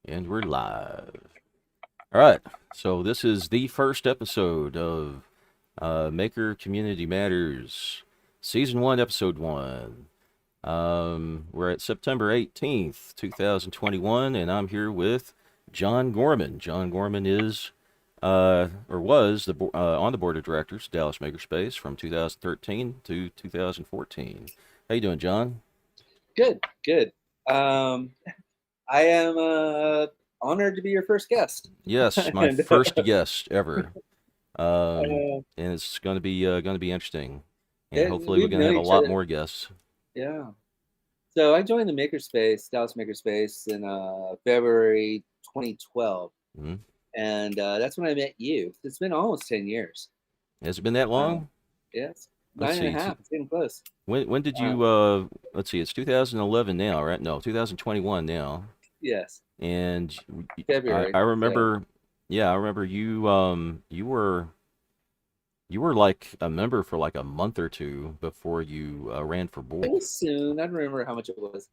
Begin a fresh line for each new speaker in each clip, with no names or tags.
And we're live. All right. So this is the first episode of Maker Community Matters, Season 1, Episode 1. We're at September 18th, 2021, and I'm here with John Gorman. John Gorman is, or was, on the board of directors, Dallas Makerspace from 2013 to 2014. How you doing, John?
Good, good. Um, I am honored to be your first guest.
Yes, my
and
first guest ever.
uh,
And it's going to be interesting, and hopefully we're
we've
going to have
known
a
each
lot
other.
more guests.
Yeah. So I joined the Makerspace, Dallas Makerspace, in February 2012,
Hmm.
and that's when I met you. It's been almost 10 years.
Has it been that
Uh,
long?
yes,
Let's
nine and a
see.
half. It's getting close.
When did
Uh,
you let's see. It's 2011 now, right? No, 2021 now.
yes,
And I
February. So
remember, yeah, I remember you were like a member for like a month or two before you ran for
it
board.
was soon. I don't remember how much it was.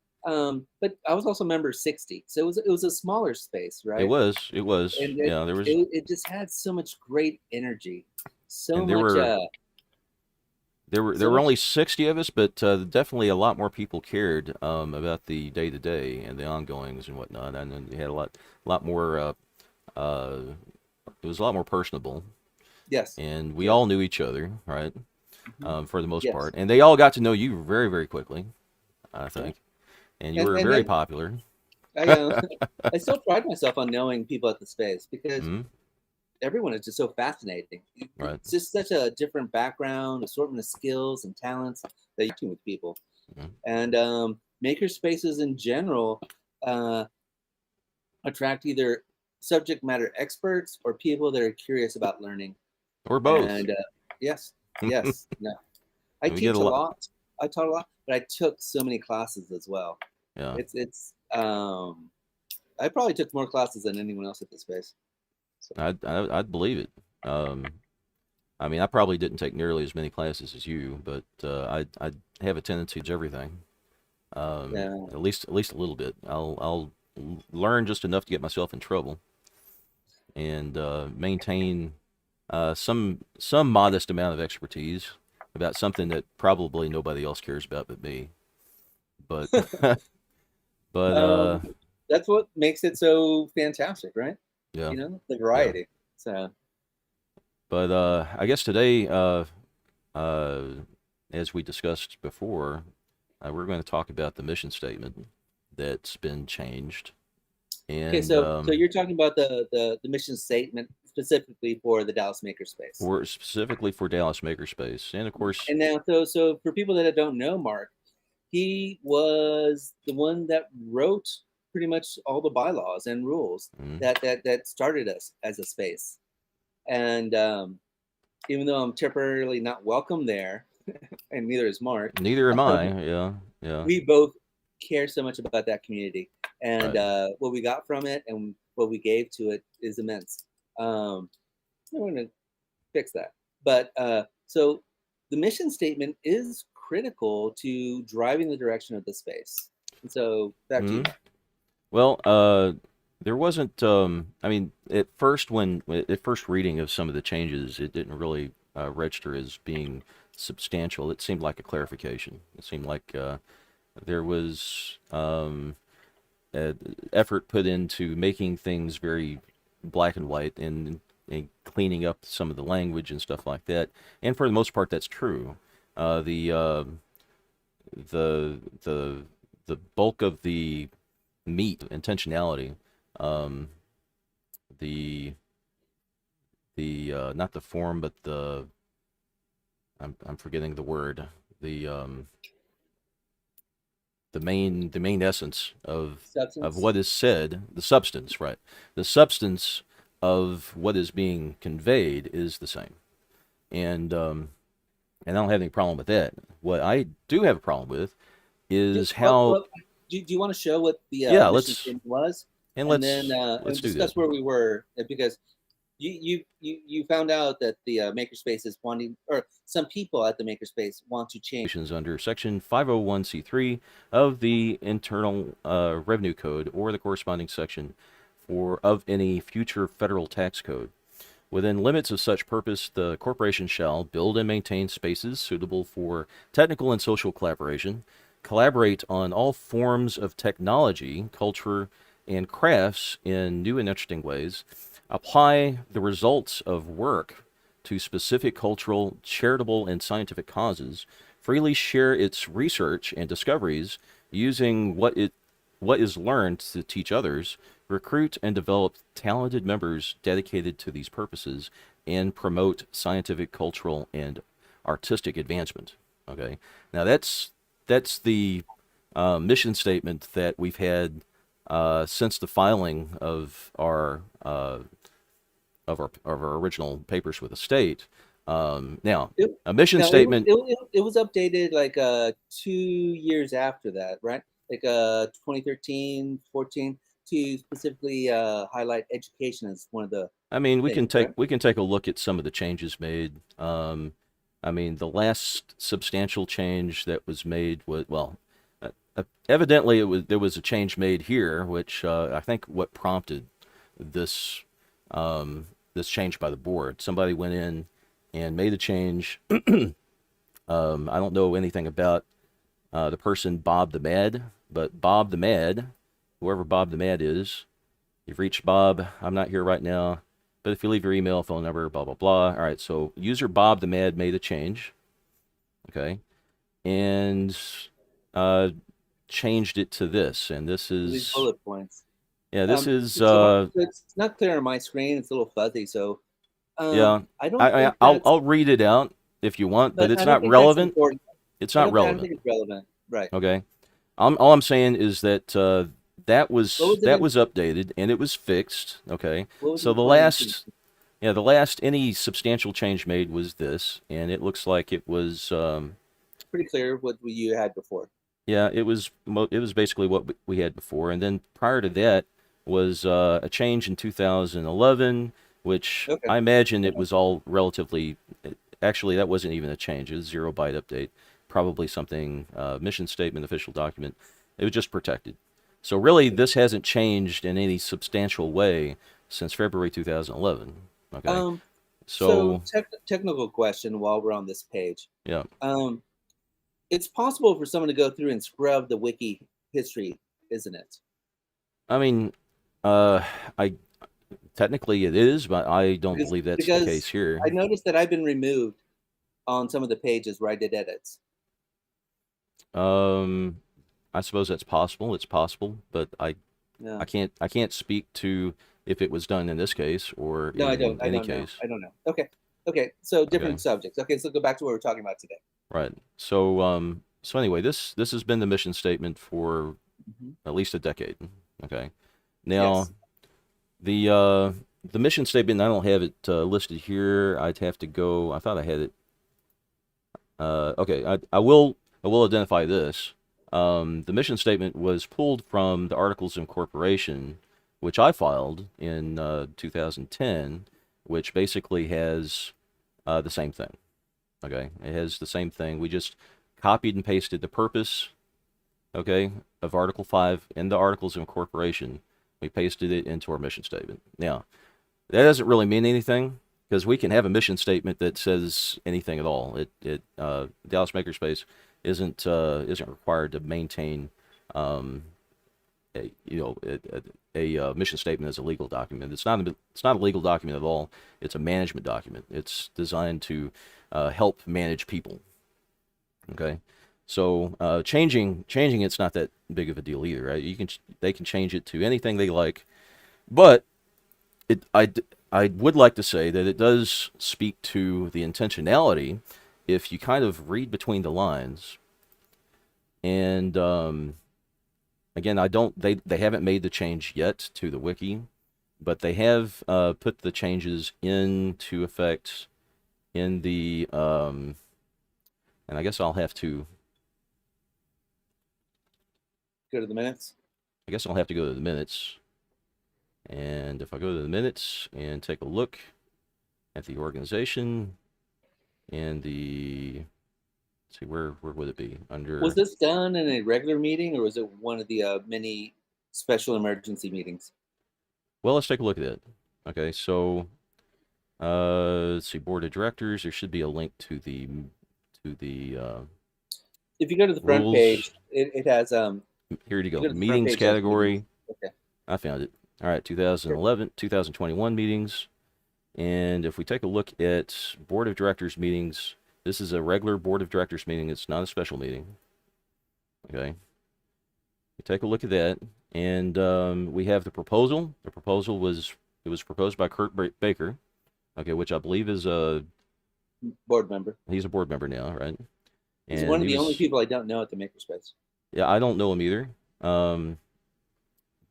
But I was also member 60, so it was a smaller space,
It
right?
was, it was,
And it,
yeah. There was,
it, it just had so much great energy, so
and there
much
were There were
so
there were
much
only 60 of us, but definitely a lot more people cared about the day to day and the ongoings and whatnot. And then you had a lot more. Uh, it was a lot more personable,
yes,
and we
yes,
all knew each other, right?
hmm
For the most
yes,
part, and they all got to know you very, very quickly, I
yeah.
think. And you
and
were
and
very
then
popular.
I I still pride myself on knowing people at the space because
Hmm.
everyone is just so fascinating.
Right.
It's just such a different background, assortment of skills and talents that you do with people,
Hmm.
and maker spaces in general uh, attract either subject matter experts or people that are curious about learning.
Or both.
And yes, yes, no, I
We get a
teach a
lot.
lot. I taught a lot, but I took so many classes as well.
Yeah.
It's I probably took more classes than anyone else at this space. So
I'd believe it. Um, I mean, I probably didn't take nearly as many classes as you, but I have a tendency to everything.
yeah,
At least a little bit. I'll learn just enough to get myself in trouble and maintain some modest amount of expertise about something that probably nobody else cares about but me. But but
um, that's what makes it so fantastic, right?
yeah,
The
yeah.
variety. So
But I guess today, uh, as we discussed before, we're going to talk about the mission statement that's been changed.
okay,
And
so you're talking about the mission statement specifically for the Dallas Makerspace.
for specifically for Dallas Makerspace, and of course,
And now, so for people that don't know Mark, he was the one that wrote pretty much all the bylaws and rules
mm,
that started us as a space. And even though I'm temporarily not welcome there, and neither is Mark,
neither am I. Yeah, yeah,
we both care so much about that community, and
right.
what we got from it and what we gave to it is immense. I'm going to fix that. But so the mission statement is critical to driving the direction of the space. And so back to you,
Mm.
Mark.
Well, there wasn't. I mean, at first reading of some of the changes, it didn't really register as being substantial. It seemed like a clarification. It seemed like there was effort put into making things very black and white and cleaning up some of the language and stuff like that. And for the most part, that's true. The the the bulk of the meat intentionality, um, the not the form, but I'm forgetting the word. The the main essence of
Substance.
what is said, the substance, right? The substance of what is being conveyed is the same, and I don't have any problem with that. What I do have a problem with is
Well,
how,
do you want to show what the
yeah,
mission statement was,
and
and then
let's do that.
discuss where we were? Because you found out that the makerspace is wanting, or some people at the makerspace want to change.
Under Section 501c3 of the Internal Revenue Code or the corresponding section of any future federal tax code. Within limits of such purpose, the corporation shall build and maintain spaces suitable for technical and social collaboration, collaborate on all forms of technology, culture, and crafts in new and interesting ways, apply the results of work to specific cultural, charitable, and scientific causes, freely share its research and discoveries using what is learned to teach others, recruit and develop talented members dedicated to these purposes, and promote scientific, cultural, and artistic advancement. Okay, now that's the mission statement that we've had since the filing of our original papers with the state. Now,
It,
a mission
no,
statement.
it was updated like 2 years after that, right? Like 2013, 14, to specifically highlight education as one of the
I mean,
things, right?
we can take a look at some of the changes made. I mean, the last substantial change that was made was, well, evidently there was a change made here, which I think what prompted this this change by the board. Somebody went in and made a change. I don't know anything about the person Bob the Mad, but Bob the Mad, whoever Bob the Mad is, you've reached Bob. I'm not here right now, but if you leave your email, phone number, blah blah blah. All right, so user Bob the Mad made a change, okay, and uh, changed it to this, and this
These
is
bullet points.
yeah, this is
So it's not clear on my screen. It's a little fuzzy. So
yeah.
I don't think
I'll read it out if you want, but
but
it's
I don't
not
think that's
relevant.
important.
It's not
I don't
relevant.
think it's relevant. Right.
Okay. All I'm saying is that
What was it
that
in,
was updated and it was fixed. Okay.
what was
So
in
the
2018?
last, yeah, the last any substantial change made was this, and it looks like it was,
It's pretty clear what you had before.
yeah, it was basically what we had before, and then prior to that was a change in 2011, which
Okay.
I imagine it was all relatively. Actually, that wasn't even a change; it was a 0 byte update. Probably something mission statement, official document. It was just protected. So really, this hasn't changed in any substantial way since February 2011. Okay,
Um, so
so
technical question while we're on this page.
yeah,
Um, it's possible for someone to go through and scrub the wiki history, isn't it?
I mean, uh, I technically it is, but I don't believe that's the case
Because
here.
I noticed that I've been removed on some of the pages where I did edits.
Um, I suppose that's possible. It's possible, but
Yeah.
I can't speak to if it was done in this case or
No, I
in
don't. I
any
don't know.
case.
I don't know. Okay. Okay. So
Okay,
different subjects. Okay. So go back to what we're talking about today.
right. So so anyway, this has been the mission statement for
Hmm.
at least a decade. Okay. Now
Yes.
the mission statement, I don't have it listed here. I'd have to go. I thought I had it. Okay, I will identify this. The mission statement was pulled from the Articles of Incorporation, which I filed in 2010, which basically has the same thing. Okay, it has the same thing. We just copied and pasted the purpose, okay, of Article 5 in the Articles of Incorporation. We pasted it into our mission statement. Now, that doesn't really mean anything because we can have a mission statement that says anything at all. Dallas Makerspace isn't required to maintain um, a mission statement as a legal document. It's not a legal document at all. It's a management document. It's designed to help manage people. Okay, so changing it's not that big of a deal either, right? They can change it to anything they like, but it I would like to say that it does speak to the intentionality if you kind of read between the lines. And again, I don't they haven't made the change yet to the wiki, but they have put the changes into effect in the and I guess I'll have to
Go to the minutes.
I guess I'll have to go to the minutes. And if I go to the minutes and take a look at the organization and the, let's see, where would it be? Under,
Was this done in a regular meeting or was it one of the many special emergency meetings?
Well, let's take a look at it. Okay, so let's see, board of directors. There should be a link to the
If you go to the front
rules.
page, it has
Here you
if you
go.
go to the front
Meetings
page, it has meetings.
category.
Okay,
I found it. All right,
sure.
2011, 2021 meetings. And if we take a look at board of directors meetings, this is a regular board of directors meeting. It's not a special meeting. Okay. You take a look at that, and we have the proposal. The proposal was it was proposed by Kurt Baker. Okay, which I believe is
Board member.
he's a board member now, right?
He's
And
one of
he
the only
was
people I don't know at the Makerspace.
yeah, I don't know him either. Um,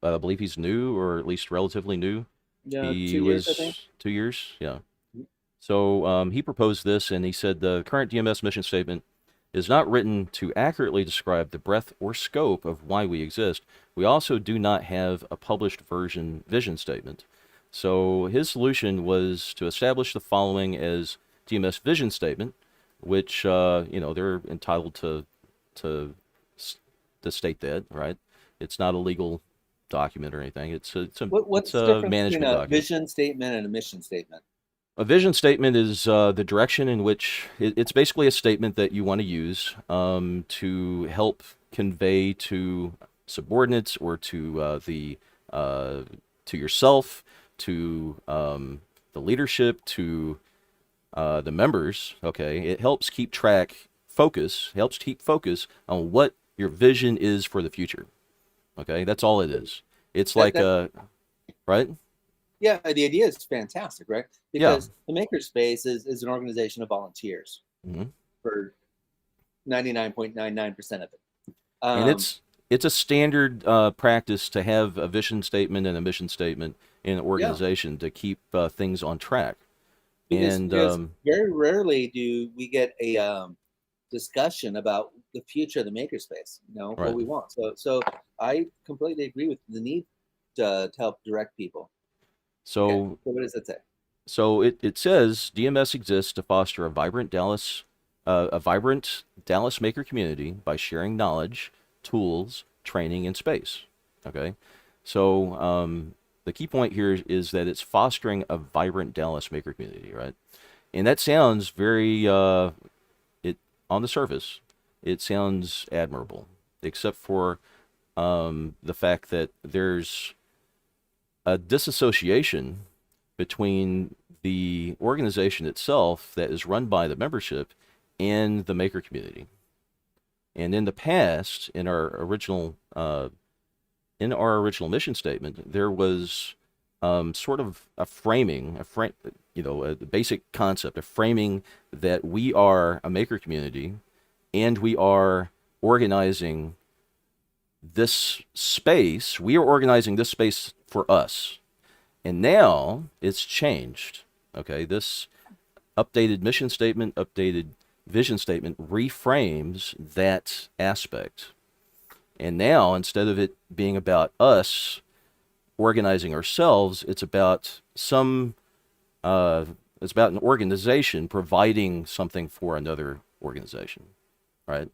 but I believe he's new, or at least relatively new.
Yeah,
He
2 years, I think.
was 2 years, yeah. So he proposed this, and he said the current DMS mission statement is not written to accurately describe the breadth or scope of why we exist. We also do not have a published version vision statement. So his solution was to establish the following as DMS vision statement, which they're entitled to to state that, right? It's not a legal document or anything. It's
What's the
a
difference between
management
a
document.
vision statement and a mission statement?
A vision statement is the direction in which it's basically a statement that you want to use to help convey to subordinates or to yourself, to the leadership, to the members. Okay, it helps keep helps keep focus on what your vision is for the future. Okay, that's all it is. It's
That
like
that
right?
Yeah, the idea is fantastic, right?
Yeah.
Because the Makerspace is an organization of volunteers
Hmm.
for 99.99% of it.
And
Um,
it's a standard practice to have a vision statement and a mission statement in an
yeah,
organization to keep things on track.
because
And
because very rarely do we get a discussion about the future of the Makerspace. You know what
right.
we want. So I completely agree with the need to help direct people. Okay,
So
so what does it say?
it says DMS exists to foster a vibrant Dallas maker community by sharing knowledge, tools, training, and space. Okay, so the key point here is that it's fostering a vibrant Dallas maker community, right? And that sounds very it on the surface, it sounds admirable, except for the fact that there's a disassociation between the organization itself that is run by the membership and the maker community. And in the past, in our original mission statement, there was sort of a basic concept, a framing that we are a maker community, and we are organizing this space. We are organizing this space for us. And now it's changed. Okay, this updated mission statement, updated vision statement reframes that aspect. And now, instead of it being about us organizing ourselves, it's about an organization providing something for another organization, right?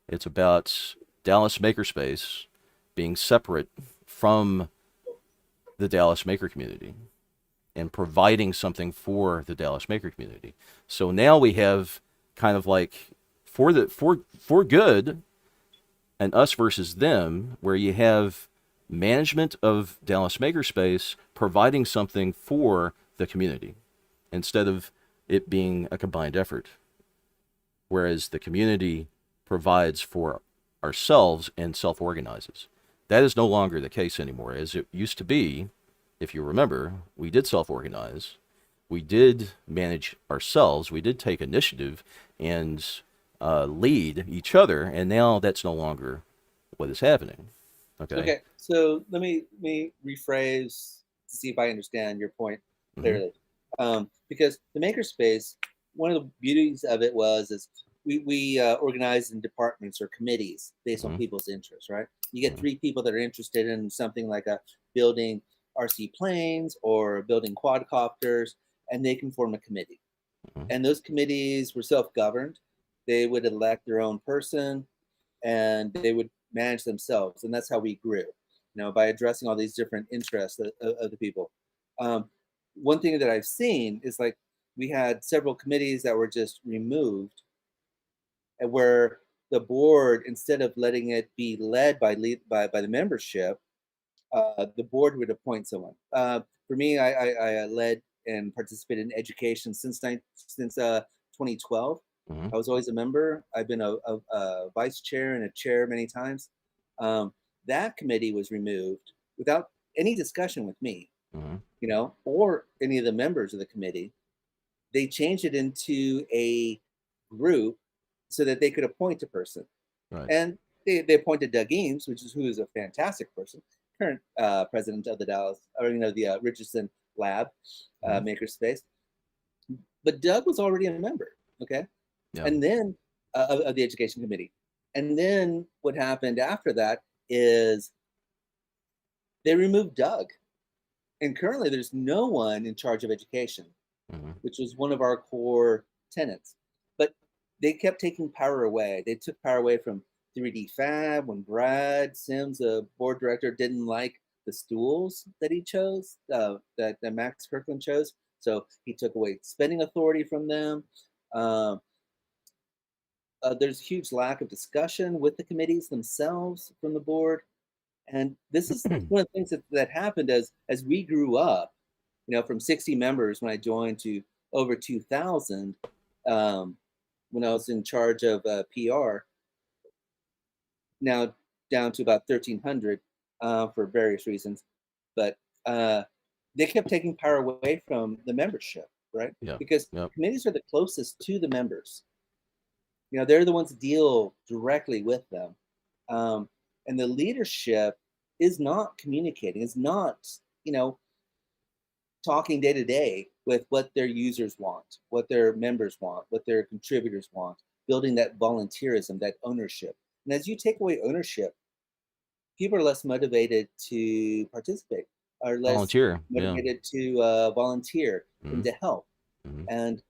It's about Dallas Makerspace being separate from the Dallas maker community and providing something for the Dallas maker community. So now we have kind of like for good, an us versus them, where you have management of Dallas Makerspace providing something for the community instead of it being a combined effort. Whereas the community provides for ourselves and self organizes. That is no longer the case anymore. As it used to be, if you remember, we did self organize, we did manage ourselves, we did take initiative and lead each other, and now that's no longer what is happening. Okay.
Okay, so let me rephrase to see if I understand your point
Mm-hmm.
clearly. Because the makerspace, one of the beauties of it is we organize in departments or committees based on
Mm-hmm.
people's interests, right? You get
Mm-hmm.
3 people that are interested in something like a building RC planes or building quadcopters, and they can form a committee.
Mm-hmm.
And those committees were self-governed. They would elect their own person, and they would manage themselves, and that's how we grew. by addressing all these different interests of the people. One thing that I've seen is like we had several committees that were just removed, and where the board, instead of letting it be led by the membership, the board would appoint someone. For me, I led and participated in education since 2012.
Mm-hmm.
I was always a member. I've been a vice chair and a chair many times. That committee was removed without any discussion with me,
Mm-hmm.
or any of the members of the committee. They changed it into a group so that they could appoint a person.
Right.
And they appointed Doug Eames, who is a fantastic person, current president of the Richardson Lab
Mm-hmm.
Makerspace. But Doug was already a member, okay?
Yeah.
And then of the education committee. And then what happened after that is they removed Doug. And currently there's no one in charge of education,
Mm-hmm.
which was one of our core tenets. But they kept taking power away. They took power away from 3D Fab when Brad Sims, the board director, didn't like the stools that he chose, that Max Kirkland chose. So he took away spending authority from them. There's a huge lack of discussion with the committees themselves from the board. And this is one of the things that happened as we grew up, from 60 members when I joined to over 2,000 when I was in charge of PR, now down to about 1,300 for various reasons. But they kept taking power away from the membership, right?
Yeah.
Because
Yep.
committees are the closest to the members. They're the ones that deal directly with them. And the leadership is not communicating, is not, talking day to day with what their users want, what their members want, what their contributors want, building that volunteerism, that ownership. And as you take away ownership, people are less motivated to participate, are less
Volunteer. Yeah.
motivated to volunteer
Mm-hmm.
and to help.
Mm-hmm.
And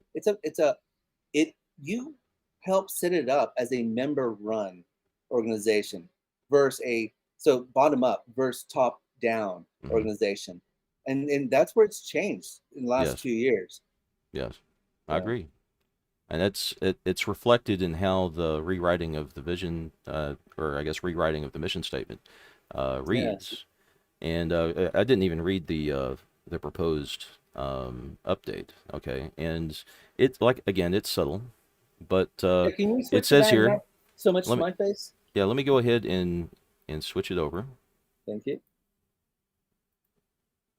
you help set it up as a member run organization versus bottom up versus top down
Mm-hmm.
organization. And that's where it's changed in the last
Yes.
2 years.
Yes. I
Yeah.
agree. And it's reflected in how the rewriting of the vision, or I guess rewriting of the mission statement,
Yeah.
reads. And I didn't even read the proposed update. Okay, and it's like, again, it's subtle, but
Yeah, can you
it
switch to
says
that and
here.
not so much
Let
to
me
my face?
let me go ahead and switch it over.
Thank you.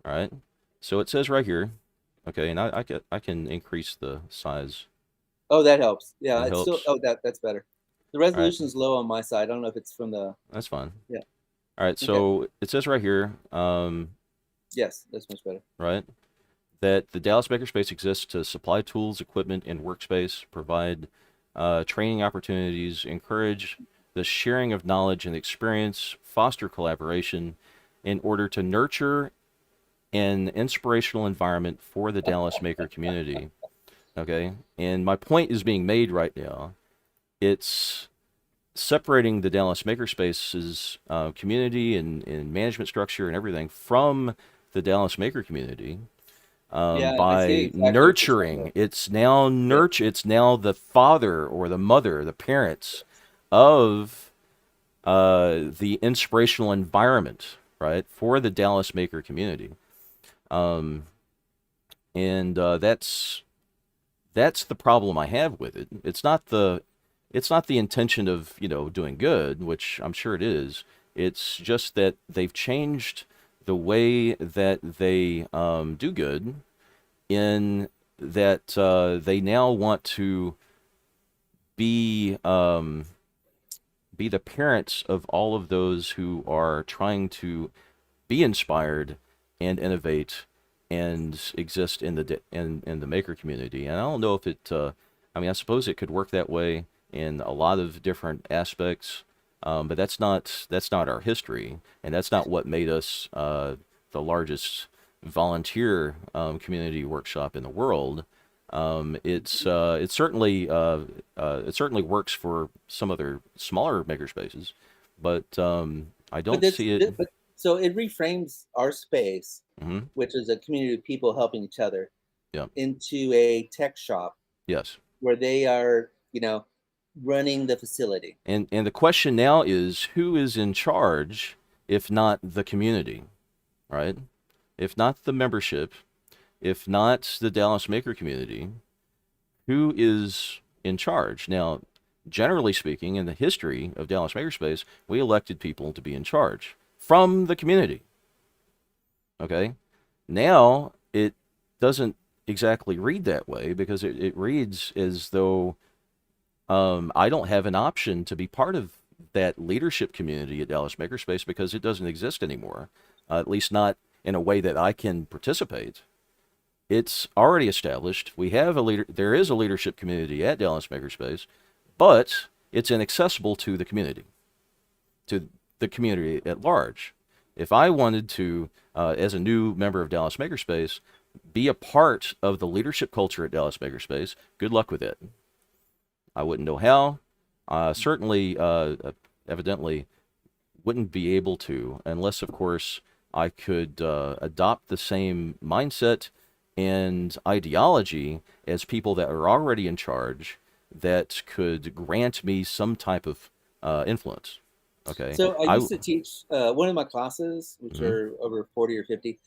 All right. So it says right here. Okay, and I can increase the size.
Oh, that helps. Yeah,
That
it's still.
helps.
Oh, that's better. The
All right,
resolution is low on my side. I don't know if it's from the.
that's fine.
Yeah.
All right,
Okay.
so it says right here,
Yes, that's much better.
right, that the Dallas Makerspace exists to supply tools, equipment, and workspace, provide training opportunities, encourage the sharing of knowledge and experience, foster collaboration in order to nurture an inspirational environment for the Dallas Maker community. Okay, and my point is being made right now. It's separating the Dallas Makerspace's community and management structure and everything from the Dallas Maker community,
Yeah, I see
by
exactly what you're saying
nurturing.
there.
It's now
Yeah.
It's now the father or the mother, the parents of the inspirational environment, right, for the Dallas Maker community. Um, and that's the problem I have with it. It's not the intention of, doing good, which I'm sure it is. It's just that they've changed the way that they do good, in that they now want to be be the parents of all of those who are trying to be inspired and innovate and exist in the maker community. And I don't know if it. I mean, I suppose it could work that way in a lot of different aspects, but that's not our history, and that's not what made us the largest volunteer community workshop in the world. It certainly works for some other smaller maker spaces, but I
But
don't see it.
So it reframes our space,
Mm-hmm.
which is a community of people helping each other,
Yeah.
into a tech shop
Yes.
where they are, running the facility.
And the question now is, who is in charge if not the community, right? If not the membership, if not the Dallas Maker community, who is in charge? Now, generally speaking, in the history of Dallas Makerspace, we elected people to be in charge from the community. Okay? Now, it doesn't exactly read that way because it reads as though I don't have an option to be part of that leadership community at Dallas Makerspace because it doesn't exist anymore, at least not in a way that I can participate. It's already established. We have a leader. There is a leadership community at Dallas Makerspace, but it's inaccessible to the community at large. If I wanted to, as a new member of Dallas Makerspace, be a part of the leadership culture at Dallas Makerspace, good luck with it. I wouldn't know how. Certainly, evidently, wouldn't be able to, unless, of course, I could adopt the same mindset and ideology as people that are already in charge that could grant me some type of influence. Okay.
So I used to teach one of my classes, which
Mhm.
are over 40 or 50,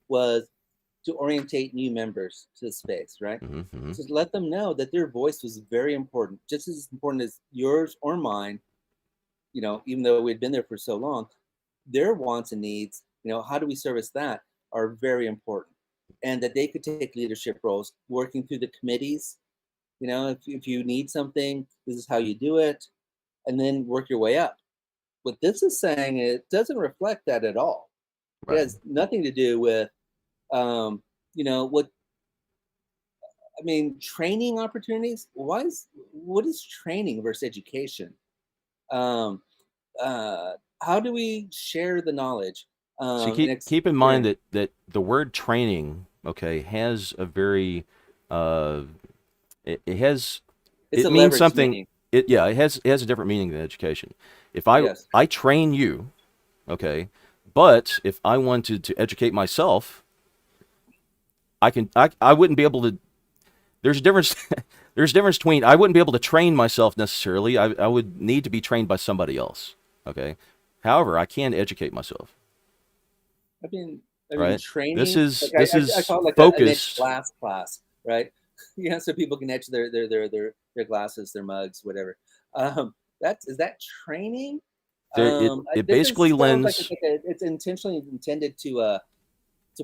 was to orientate new members to the space, right?
Mm-hmm.
To let them know that their voice was very important, just as important as yours or mine, even though we'd been there for so long, their wants and needs, how do we service that, are very important. And that they could take leadership roles, working through the committees. If you need something, this is how you do it, and then work your way up. What this is saying, it doesn't reflect that at all. It
Right.
has nothing to do with, what I mean, training opportunities. What is training versus education? Um, how do we share the knowledge
So
and
keep in mind
experience?
that the word training, okay, has a very uh, it has
It's
it
a
means
leverage
something.
meaning.
It has a different meaning than education. If
Yes.
I train you, okay, but if I wanted to educate myself, I wouldn't be able to. There's a difference. There's a difference between I wouldn't be able to train myself necessarily. I would need to be trained by somebody else. Okay. However, I can educate myself.
I mean,
Right.
training. Like
This
I
is
call it like an edge
focused.
class, right? So people can etch their glasses, their mugs, whatever. That's is that training?
There
It
it
doesn't
basically
sound like
lends.
it's intentionally intended to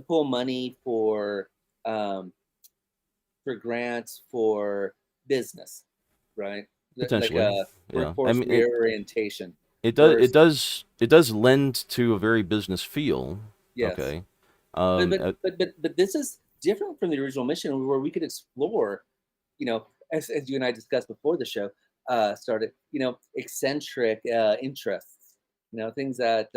pull money um, for grants for business, right? Like
Potentially,
a
yeah. I
workforce
mean,
reorientation versus
it does lend to a very business feel.
yes.
Okay.
But
Um,
but
uh,
but but but this is different from the original mission, where we could explore, as you and I discussed before the show started, eccentric interests, things that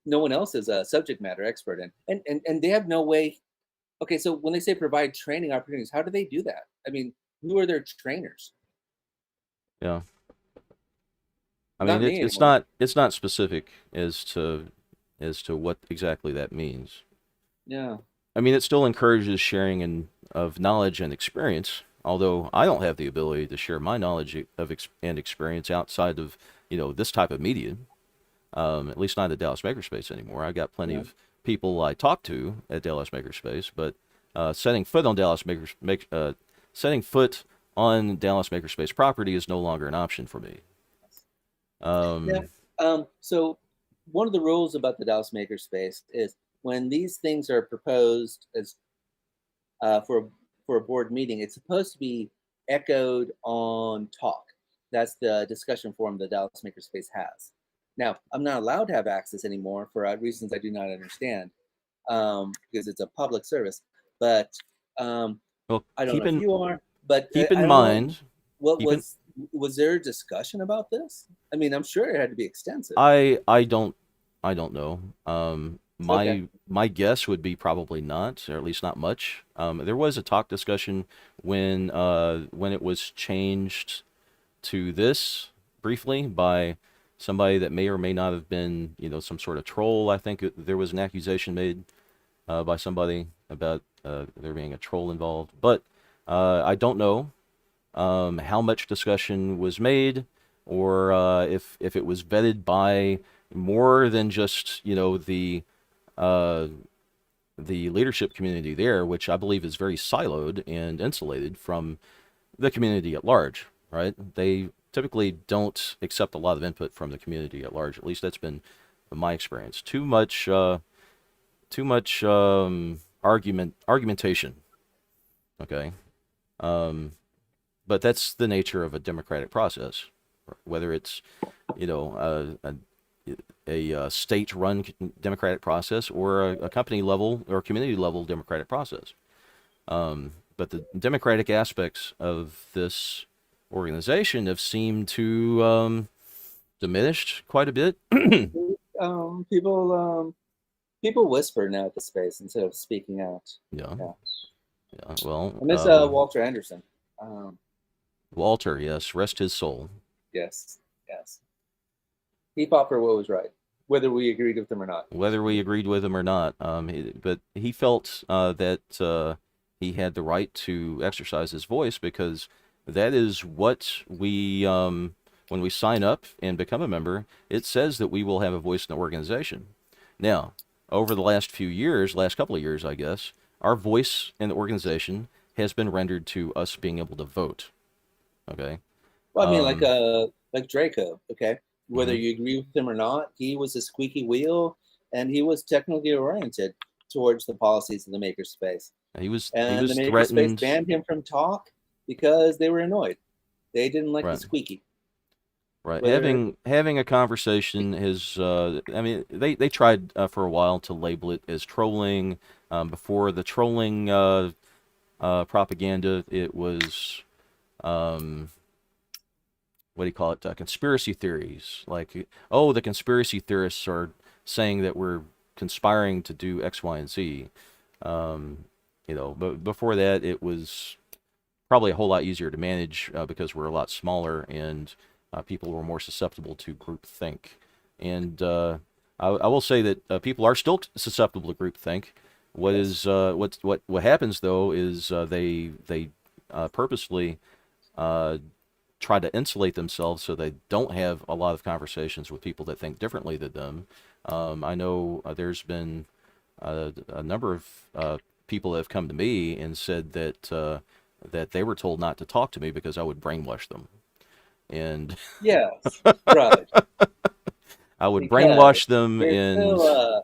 no one else is a subject matter expert in, and they have no way. Okay, so when they say provide training opportunities, how do they do that? I mean, who are their trainers?
yeah. I mean,
Not me anymore.
it's not specific as to what exactly that means.
Yeah.
I mean, it still encourages sharing of knowledge and experience. Although I don't have the ability to share my knowledge and experience outside of this type of media. At least not at Dallas Makerspace anymore. I got plenty
Yeah.
of people I talk to at Dallas Makerspace, but setting foot on setting foot on Dallas Makerspace property is no longer an option for me.
Yeah.
Um,
So one of the rules about the Dallas Makerspace is when these things are proposed as for a board meeting, it's supposed to be echoed on talk. That's the discussion forum the Dallas Makerspace has. Now, I'm not allowed to have access anymore for reasons I do not understand, because it's a public service. But
well,
I don't know if you are, but
keep
I
in
don't know
mind,
what
keep in
was there a discussion about this? I mean, I'm sure it had to be extensive.
I don't know.
Okay.
My guess would be probably not, or at least not much. There was a talk discussion when it was changed to this briefly by somebody that may or may not have been, some sort of troll. I think there was an accusation made by somebody about there being a troll involved. But I don't know how much discussion was made, or if it was vetted by more than just uh, the leadership community there, which I believe is very siloed and insulated from the community at large. Right? They typically don't accept a lot of input from the community at large. At least that's been my experience. Too much argumentation. Okay. But that's the nature of a democratic process, whether it's a state-run democratic process or a company level or community level democratic process. But the democratic aspects of this organization have seemed to diminished quite a bit.
People whisper now at the space instead of speaking out.
Yeah.
Yeah.
Yeah. Well,
I miss Walter Anderson.
Walter, yes, rest his soul.
Yes. He fought for what was right, whether we agreed with him or not.
Whether we agreed with him or not, but he felt that he had the right to exercise his voice, because that is what we, when we sign up and become a member, it says that we will have a voice in the organization. Now, over the last couple of years, I guess, our voice in the organization has been rendered to us being able to vote. Okay.
Well, I mean, like Draco. Okay, whether you agree with him or not, he was a squeaky wheel, and he was technically oriented towards the policies of the makerspace.
He was
the
threatened.
Makerspace banned him from talk because they were annoyed. They didn't like the squeaky.
Right. Having a conversation is, they tried for a while to label it as trolling. Before the trolling propaganda, it was, what do you call it? Conspiracy theories. Like, oh, the conspiracy theorists are saying that we're conspiring to do X, Y, and Z. But before that, it was probably a whole lot easier to manage because we're a lot smaller, and people were more susceptible to groupthink. And I will say that people are still susceptible to groupthink. What happens though is they purposefully try to insulate themselves so they don't have a lot of conversations with people that think differently than them. I know there's been a number of people that have come to me and said that they were told not to talk to me because I would brainwash them. And
yes, right.
I would brainwash them,
and so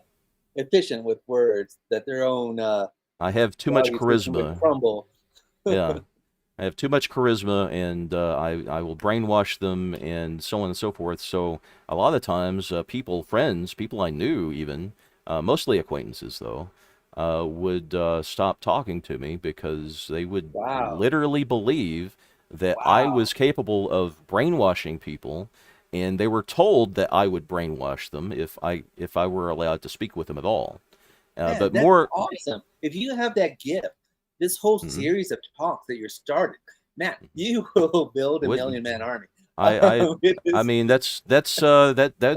efficient with words that their own.
I have too much charisma.
Crumble.
Yeah, I have too much charisma, and I will brainwash them, and so on and so forth. So a lot of times, friends, people I knew, even mostly acquaintances though, would stop talking to me because they would literally believe that I was capable of brainwashing people, and they were told that I would brainwash them if I were allowed to speak with them at all.
Man, but that's more awesome. If you have that gift, this whole series of talks that you're starting, Matt, you will build a million-man army.
I mean, that'd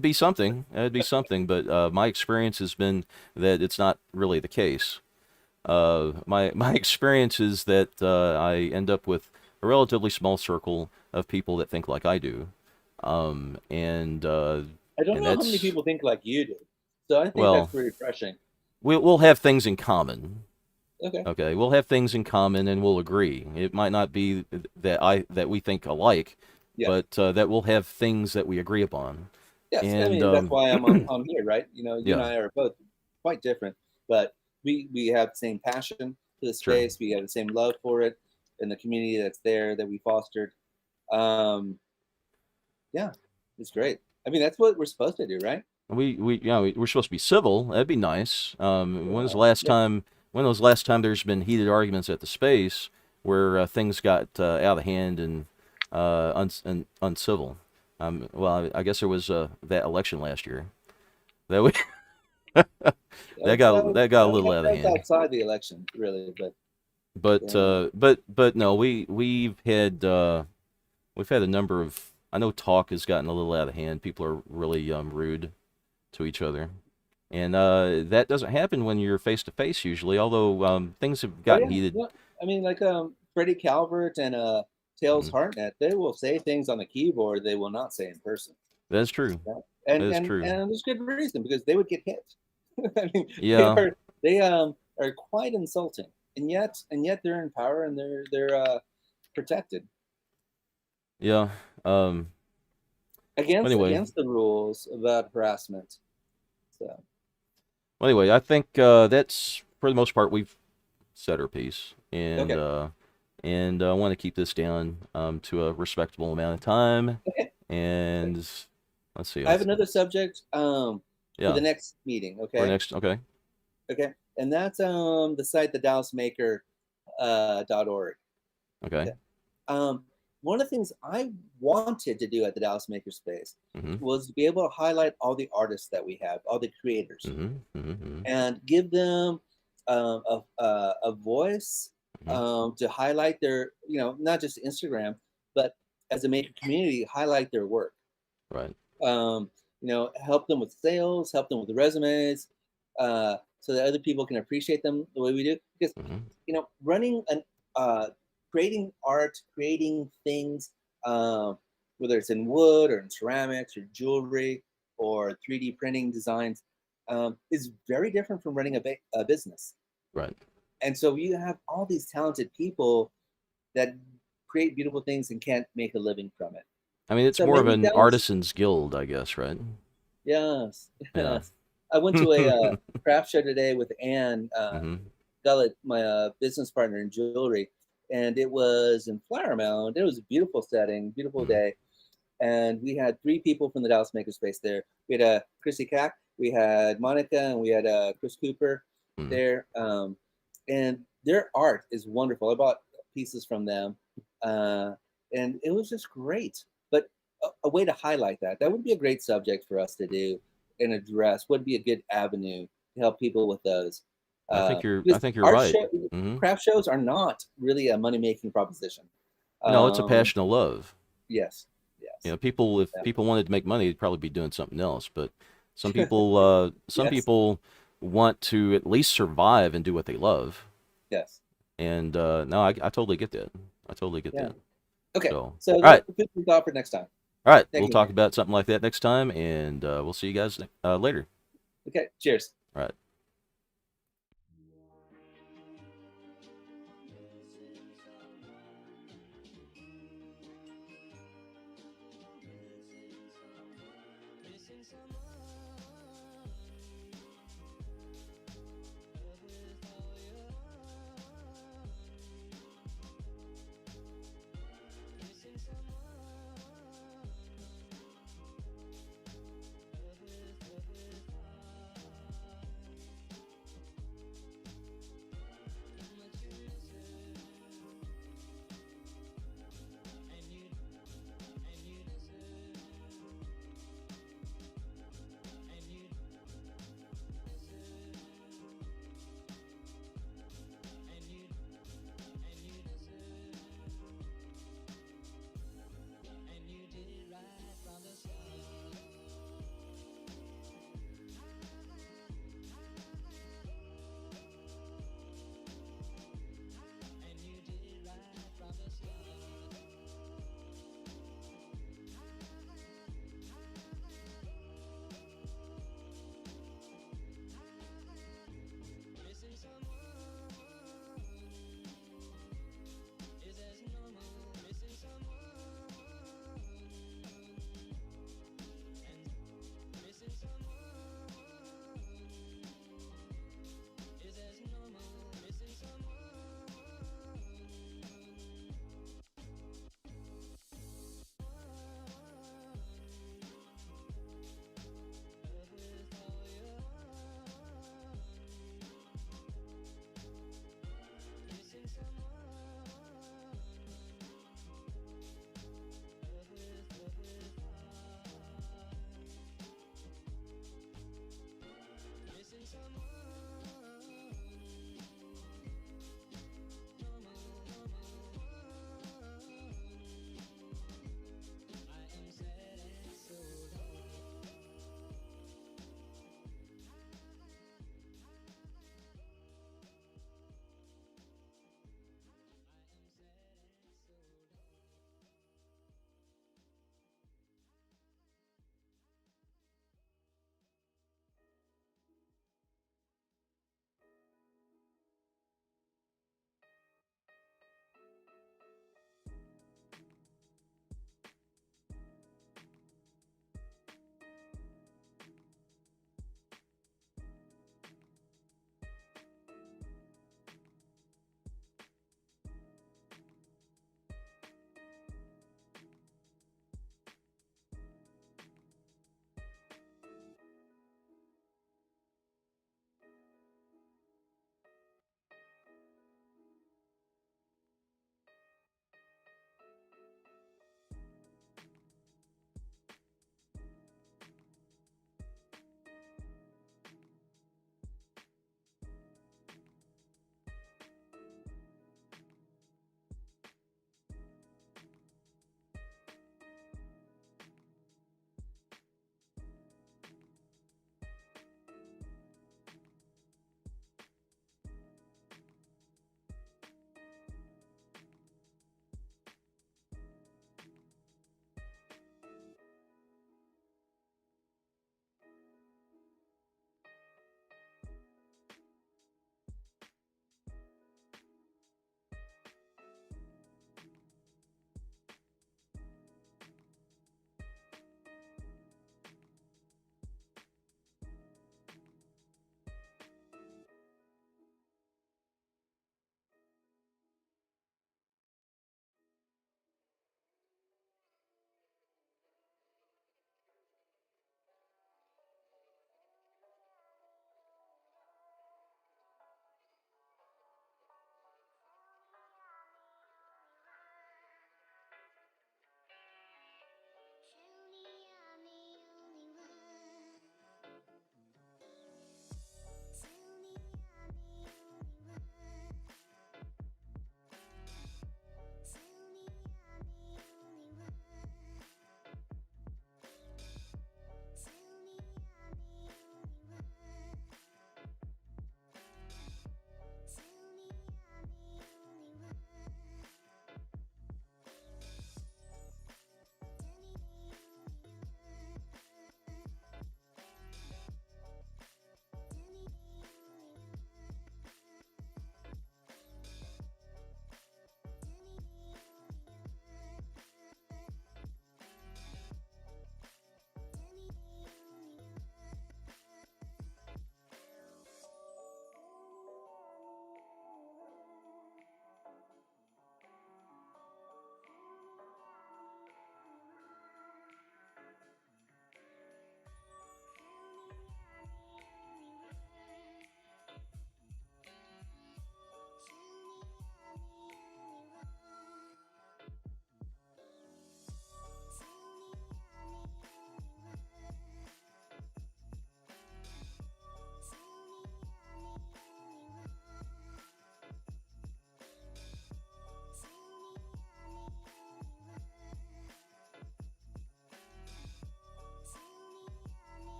be something. That'd be something. But my experience has been that it's not really the case. My experience is that I end up with a relatively small circle of people that think like I do, and
I don't know how many people think like you do. So I think that's pretty refreshing.
We'll have things in common.
Okay.
We'll have things in common and we'll agree. It might not be that we think alike, but that we'll have things that we agree upon.
Yes, and, I mean that's why I'm here, right? You and I are both quite different, but we have the same passion for the space. Sure. We have the same love for it and the community that's there that we fostered. Yeah, it's great. I mean, that's what we're supposed to do, right?
We're supposed to be civil. That'd be nice. When was the last time? When was the last time there's been heated arguments at the space where things got out of hand and uncivil? Well, I guess there was that election last year. That we that got a little out of hand.
Outside the election, really,
but no, we've had a number of I know talk has gotten a little out of hand. People are really rude to each other. And that doesn't happen when you're face to face usually, although things have
Oh
gotten
yeah,
heated.
yeah. I mean, like Freddie Calvert and Tails
Mhm.
Hartnett, they will say things on the keyboard they will not say in person.
That's true.
Yeah.
That is true.
And there's good reason because they would get hit. I mean,
Yeah,
they are quite insulting, and yet they're in power and they're protected
yeah. Um, anyway,
against the rules about harassment. So
I think that's for the most part we've said our piece,
okay,
and I want to keep this down to a respectable amount of time.
okay.
And let's see.
I have another subject for
Yeah,
the next meeting.
for
Okay,
next. Okay.
okay, and that's the site the Dallas Maker .org.
Okay.
Okay. One of the things I wanted to do at the Dallas Makerspace
Mm-hmm.
was to be able to highlight all the artists that we have, all the creators,
Mm-hmm. Mm-hmm.
and give them a voice
Mm-hmm.
to highlight their, not just Instagram, but as a maker community, highlight their work.
Right.
Um, help them with sales, help them with the resumes, so that other people can appreciate them the way we do. Because
Mm-hmm.
running an creating art, creating things, whether it's in wood or in ceramics or jewelry or 3D printing designs, is very different from running a business.
Right.
And so you have all these talented people that create beautiful things and can't make a living from it.
I mean, it's
So
more of
maybe
an
that was,
artisan's guild, I guess, right?
yes,
Yeah.
yes. I went to a craft show today with Anne
Mm-hmm.
Gullet, my business partner in jewelry, and it was in Flower Mound. It was a beautiful setting, beautiful
Mm-hmm.
day, and we had three people from the Dallas Makerspace there. We had Chrissy Cack, we had Monica, and we had Chris Cooper
Mm-hmm.
there, and their art is wonderful. I bought pieces from them, and it was just great. But a way to highlight that would be a great subject for us to do and address. Would be a good avenue to help people with those.
I
Because
think you're right. Mm-hmm.
craft shows are not really a money making proposition.
No, it's a
Um,
passion of love.
yes,
You
yes,
know, people, if
yeah.
people wanted to make money, they'd probably be doing something else. But some
Yes,
people want to at least survive and do what they love.
yes,
And no, I totally get that. I totally get
yeah.
that.
Okay,
So, all
so
right,
that's the food for thought for next time.
all right,
Thank
we'll
you,
talk
Henry.
about something like that next time, and we'll see you guys later.
Okay, cheers.
All right.
Missing someone